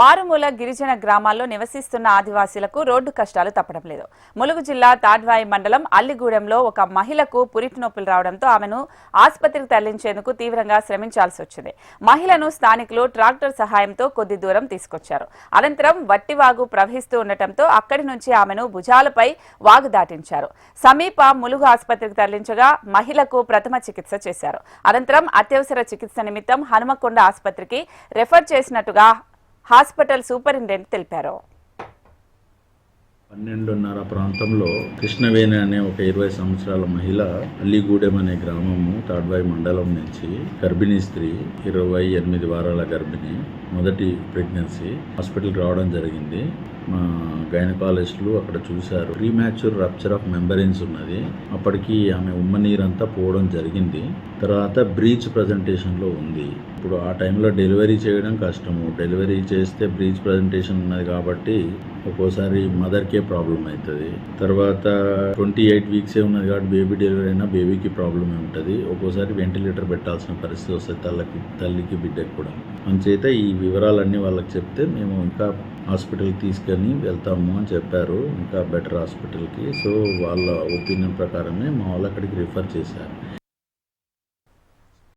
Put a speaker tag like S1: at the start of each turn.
S1: మారుమూల గిరిజన గ్రామాల్లో నివసిస్తున్న ఆదివాసీలకు రోడ్డు కష్టాలు తప్పడం లేదు. ములుగు జిల్లా తాడ్వాయి మండలం అల్లిగూడెంలో ఒక మహిళకు పురిటి నొప్పులు రావడంతో ఆమెను ఆసుపత్రికి తరలించేందుకు తీవ్రంగా శ్రమించాల్సి వచ్చింది. మహిళను స్థానికులు ట్రాక్టర్ సహాయంతో కొద్ది దూరం తీసుకొచ్చారు. అనంతరం వట్టివాగు ప్రవహిస్తూ ఉండటంతో అక్కడి నుంచి ఆమెను భుజాలపై వాగు దాటించారు. సమీప ములుగు ఆసుపత్రికి తరలించగా మహిళకు ప్రథమ చికిత్స చేశారు. అనంతరం అత్యవసర చికిత్స నిమిత్తం హనుమకొండ ఆసుపత్రికి రెఫర్ చేసినట్టుగా హాస్పిటల్ సూపరింటెండెంట్ తెలిపారు.
S2: 12:30 ప్రాంతంలో కృష్ణవేణి అనే ఒక 20 సంవత్సరాల మహిళ అల్లిగూడెం అనే గ్రామము తాడ్వాయి మండలం నుంచి గర్భిణీ స్త్రీ 28 వారాల గర్భిణి, మొదటి ప్రెగ్నెన్సీ, హాస్పిటల్కి రావడం జరిగింది. మా గైనకాలజిస్టులు అక్కడ చూశారు. ప్రీమ్యాచ్యూర్ రప్చర్ ఆఫ్ మెంబరెన్స్ ఉన్నది. అప్పటికి ఆమె ఉమ్మనీరంతా పోవడం జరిగింది. తర్వాత బ్రీచ్ ప్రజెంటేషన్లో ఉంది. ఇప్పుడు ఆ టైంలో డెలివరీ చేయడం కష్టము. డెలివరీ చేస్తే బ్రీచ్ ప్రజెంటేషన్ ఉన్నది కాబట్టి ఒక్కోసారి మదర్కే ప్రాబ్లం అవుతుంది. తర్వాత 28 వీక్సే ఉన్నది కాబట్టి బేబీ డెలివరీ అయినా బేబీకి ప్రాబ్లమే ఉంటుంది. ఒక్కోసారి వెంటిలేటర్ పెట్టాల్సిన పరిస్థితి వస్తుంది తల్లికి బిడ్డకి కూడా. అందుచేత ఈ వివరాలన్నీ వాళ్ళకి చెప్తే మేము ఇంకా హాస్పిటల్కి తీసుకొని వెళ్తాము అని చెప్పారు, ఇంకా బెటర్ హాస్పిటల్కి. సో వాళ్ళ ఒపీనియన్ ప్రకారమే మా వాళ్ళు అక్కడికి రిఫర్ చేశారు.